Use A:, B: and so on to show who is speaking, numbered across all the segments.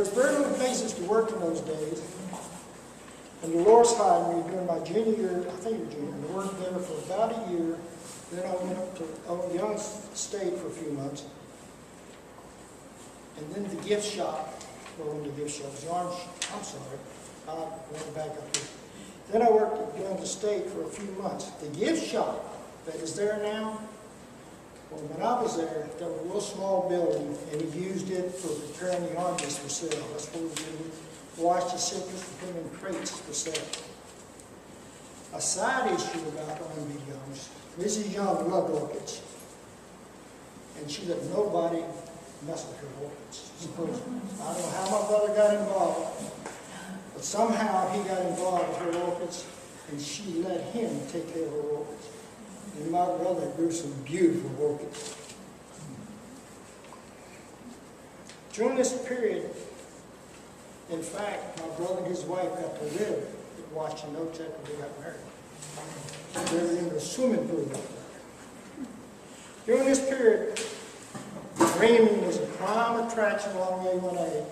A: was very little places to work in those days. And Dolores hired me during my junior year, I think it was junior, I worked there for about a year. Then I went up to Young State for a few months. And then the gift shop, well, when the gift shop was orange, I'm sorry, I went back up here. Then I worked at Young State for a few months. The gift shop that is there now, well, when I was there, there was a little small building, and he used it for preparing the oranges for sale. That's what we did. Wash the citrus and put them in crates for sale. A side issue about R&B Youngs, Mrs. Young loved orchids, and she let nobody mess with her orchids. I don't know how my brother got involved, but somehow he got involved with her orchids, and she let him take care of her orchids. And my brother grew some beautiful orchids. During this period, in fact, my brother and his wife got to live at Washington Hotel when they got married. They were in the swimming pool up there. During this period, Raymond was a prime attraction along the A1A.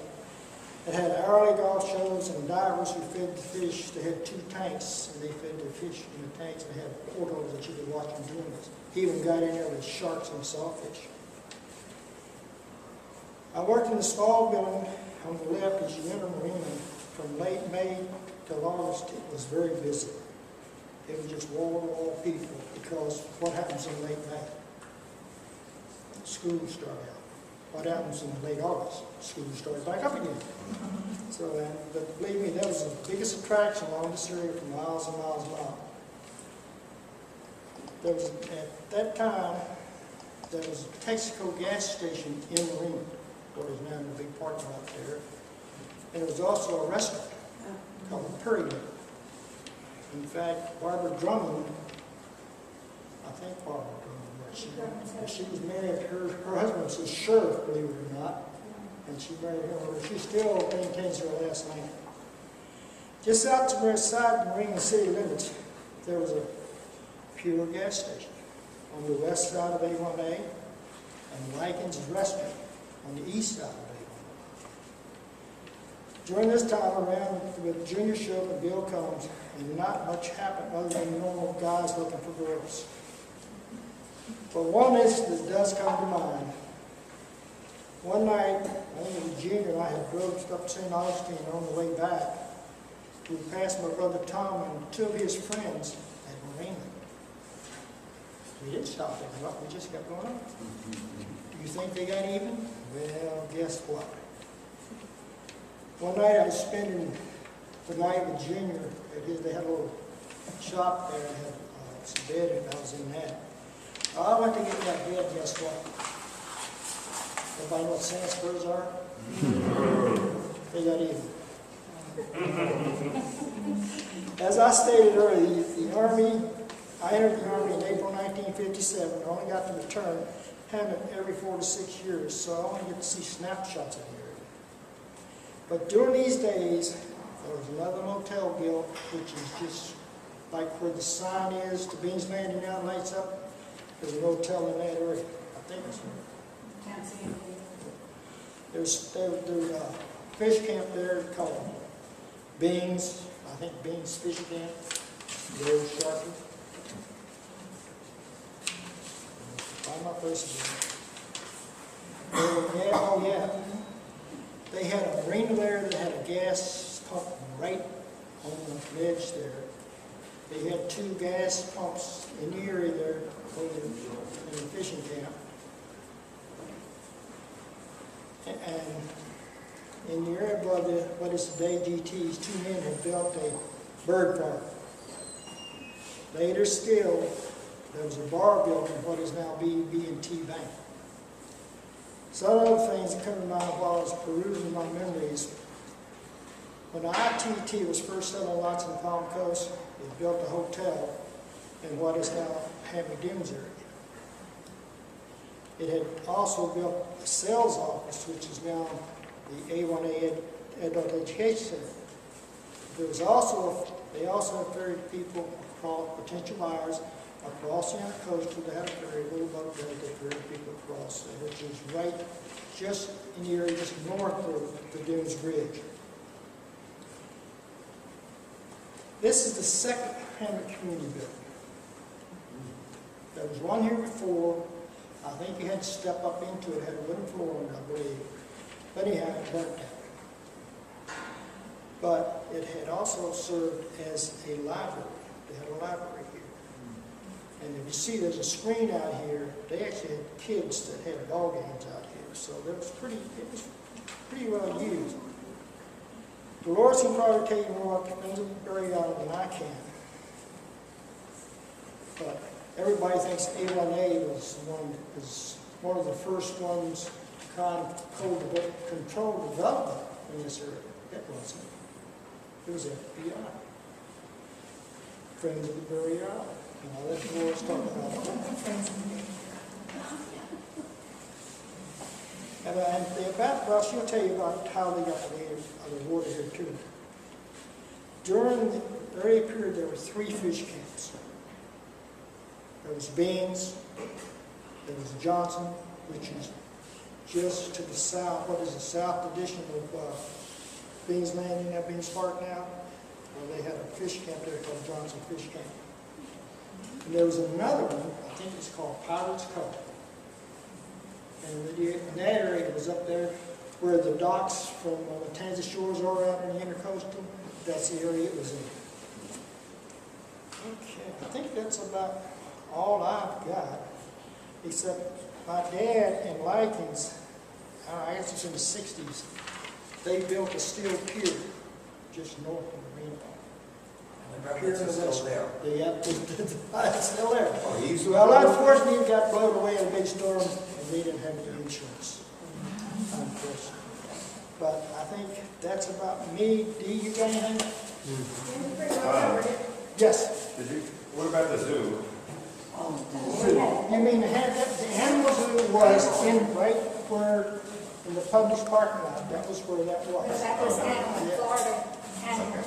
A: It had hourly golf shows and divers who fed the fish. They had 2 tanks, and they fed the fish in the tanks. They had portals that you could watch them doing this. He even got in there with sharks and sawfish. I worked in the small building on the left as you enter Marina. From late May till August, it was very busy. It was just wall-to-wall people, because what happens in late May? School started out. What happens in late August? School started back up again. So, but believe me, that was the biggest attraction along this area for miles and miles and miles. There was, at that time, there was a Texaco gas station in Marina, what is now in the big parking lot there. And there was also a restaurant called the Prairie Dog. In fact, Barbara Drummond, I think Barbara Drummond, she was married, her husband was a sheriff, believe it or not, and she married him. She still maintains her last name. Just outside the Marina city limits, there was a pure gas station on the west side of A1A, and Likens' restaurant on the east side of A1A. During this time around with Junior Show and Bill Combs, and not much happened other than normal guys looking for girls. But one incident does come to mind. One night, I think it was Junior and I had drove up St. Augustine on the way back. We passed my brother Tom and 2 of his friends at Marina. We didn't stop there, we just kept going on. Do you think they got even? Well, guess what? One night I was spending the night with Junior. They had a little shop there, had some bed, and I was in that. I went to get that bed, guess what? Everybody know what sand spurs are? They got even. As I stated earlier, I entered the Army in April 1957. I only got to return Hammock every 4 to 6 years, so I only get to see snapshots of the area. But during these days, there was another motel built, which is just like where the sign is to Beans Landing now lights up. There's a motel in that area. I think it's there.
B: Can't see anything.
A: There's a fish camp there called Beans. I think Beans Fish Camp. Very sharply. Find my place again. Oh yeah. They had a marina there that had a gas pump right on the ledge there. They had 2 gas pumps in the area there in the fishing camp. And in the area above what is today GT's, 2 men had built a bird park. Later still, there was a bar built in what is now B&T Bank. Some other things that come to mind while I was perusing my memories. When ITT was first selling lots in the Palm Coast, it built a hotel in what is now Happy Dunes area. It had also built a sales office, which is now the A1A Adult Education Center. There was also, they also had ferried people, called potential buyers, across the intercoastal, they had a ferry, little boat that they ferry people across, which is right just in the area just north of the Dunes Bridge. This is the second Hammock community building. There was one here before. I think you had to step up into it, had a wooden floor, I believe. But anyhow, it burnt down. But it had also served as a library. They had a library here. And if you see, there's a screen out here. They actually had kids that had ball games out here. So it was pretty well used. Dolores can probably tell you more about things very out than I can. But everybody thinks A1A was one of the first ones to kind of control development in this area. It wasn't. It was FBI. Friends of the Buried Island. And I'll let Dolores talk about that. And she'll tell you about how they got the water here too. During the early period, there were 3 fish camps. There was Beans, there was Johnson, which is just to the south. What is the south addition of Beans Landing, that Beans Park now? Well, they had a fish camp there called Johnson Fish Camp. And there was another one, I think it's called Pirates Cove. And that area was up there where the docks from Matanzas Shores are out in the intercoastal. That's the area it was in. Okay, I think that's about all I've got, except my dad in Likens, I guess it's in the 60s, they built a steel pier just north of the Marine Park.
B: It's still there.
A: Yeah, it's still there.
B: Oh, he used to
A: Well, unfortunately, it got blown away in a big storm, and they didn't have any insurance, unfortunately. But I think that's about me. Dee, you got anything? Yes.
C: What about the zoo?
A: You mean the animal zoo was in right where, in the Publix parking lot, that was where that was.
D: That was Hammock, Florida. Hammock,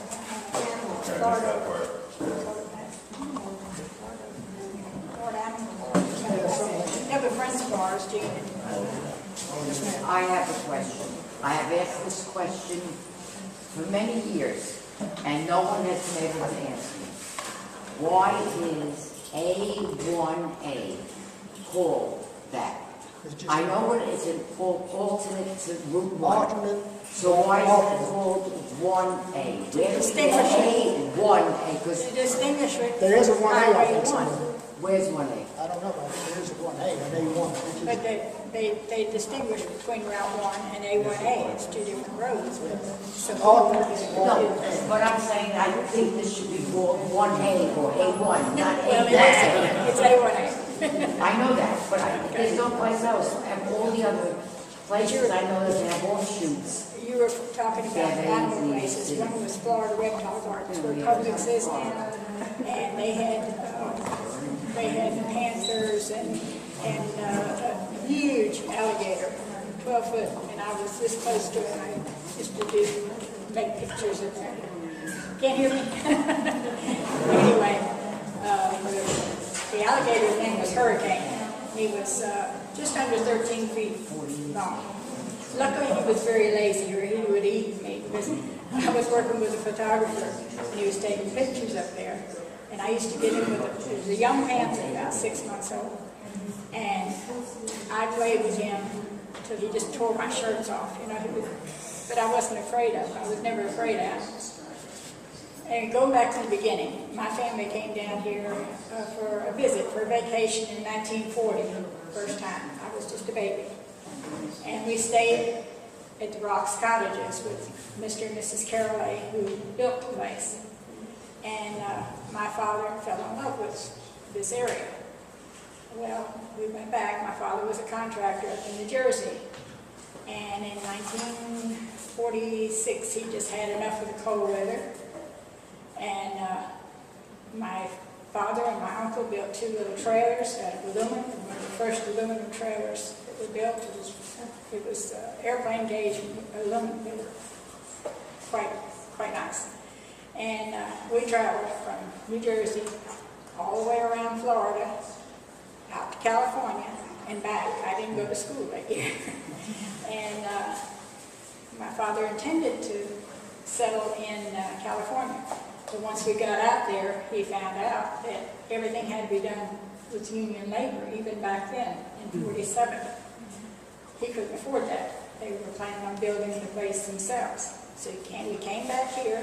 D: Florida. Florida Animal. They were friends of ours, Gene.
E: I have a question. I have asked this question for many years, and no one has been able to answer me. Why is A1A called that? I know what it's an alternate to Route 1.
A: Alternate.
E: So why is it called 1A? Where's the A1A? Because
D: Distinguish it.
A: There is a 1A, I
D: Highway
A: think,
D: 1.
A: somewhere.
E: where's 1A?
A: I don't know, but there is a 1A and A1.
D: But they distinguish between Route 1 and A1A. It's 2 different roads. So
E: No, but I'm saying I think this should be called 1A or A1, not
D: well,
E: A1A.
D: it's A1A.
E: I know that, but there's no place else. And all the other places I know that they have offshoots.
D: You were talking about animal places. One was Florida Reptile Gardens, where Publix is now, and they had panthers and a huge alligator, 12 foot, and I was this close to it, and I just would make pictures of that. Can't hear me? Anyway, the alligator's name was Hurricane. He was just under 13 feet long. Luckily, he was very lazy, or he would eat me, because I was working with a photographer, and he was taking pictures up there. And I used to get him with he was a young panther, about 6 months old. And I played with him until he just tore my shirts off, you know. But I wasn't afraid of him. I was never afraid of animals. And going back to the beginning, my family came down here for a visit, for a vacation in 1940, first time. I was just a baby. And we stayed at the Rocks Cottages with Mr. and Mrs. Caraway, who built the place. And my father fell in love with this area. Well, we went back. My father was a contractor up in New Jersey. And in 1946, he just had enough of the cold weather. And my father and my uncle built 2 little trailers out of aluminum, one of the first aluminum trailers that were built. It was airplane gauge aluminum. They were quite nice. And we traveled from New Jersey all the way around Florida, out to California, and back. I didn't go to school that year. And my father intended to settle in California. But once we got out there, he found out that everything had to be done with union labor, even back then, in 47. He couldn't afford that. They were planning on building the place themselves. So we came back here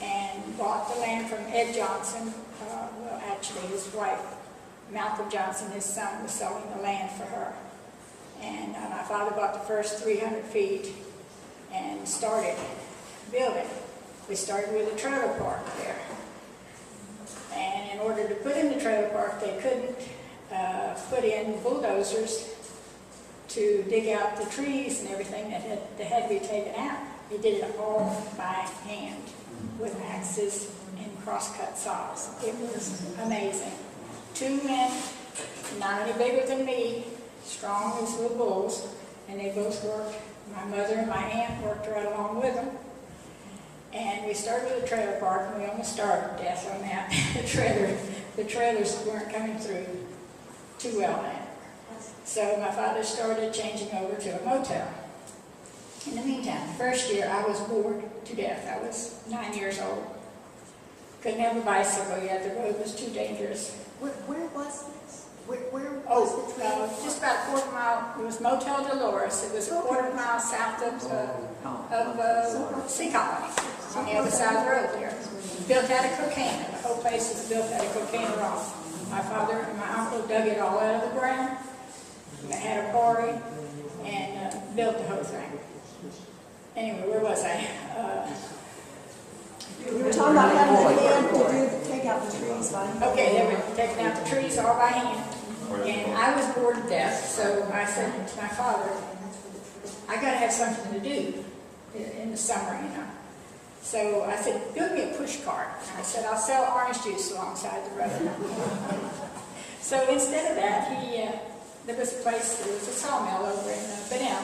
D: and bought the land from Ed Johnson. Well, actually, his wife, Malcolm Johnson, his son, was selling the land for her. And my father bought the first 300 feet and started building. We started with a trailer park there. And in order to put in the trailer park, they couldn't put in bulldozers to dig out the trees and everything that had to be taken out. He did it all by hand with axes and crosscut saws. It was amazing. 2 men, not any bigger than me, strong as little bulls, and they both worked. My mother and my aunt worked right along with them. And we started with a trailer park, and we almost starved to death on that. the trailers weren't coming through too well then. So my father started changing over to a motel. In the meantime, the first year I was bored to death. I was 9 years old. Couldn't have a bicycle yet. The road was too dangerous.
B: Where was this? Where was the trail?
D: Just about a quarter mile. It was Motel Dolores. It was a quarter mile south of Sea Colony, on the other side of the road there. Built out of cocaine. The whole place was built out of cocaine rock. My father and my uncle dug it all out of the ground. They had a quarry and built the whole thing. Anyway, where was I?
B: We were talking about having the hand to take out the trees by hand.
D: Okay, they were taking out the trees all by hand. And I was bored to death, so I said to my father, I got to have something to do in the summer, you know. So I said, build me a push cart. And I said, I'll sell orange juice alongside the road. So instead of that, there was a place, there was a sawmill over in Benel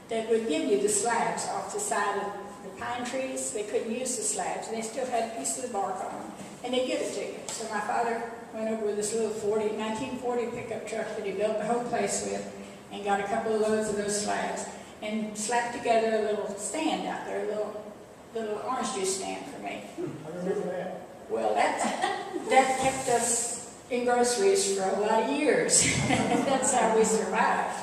D: that would give you the slabs off the side of the pine trees. They couldn't use the slabs, and they still had pieces of bark on them, and they'd give it to you. So my father went over with this little 1940 pickup truck that he built the whole place with, and got a couple of loads of those slabs, and slapped together a little stand out there, a little orange juice stand for me.
A: I remember that.
D: Well, that kept us in groceries for a lot of years. That's how we survived.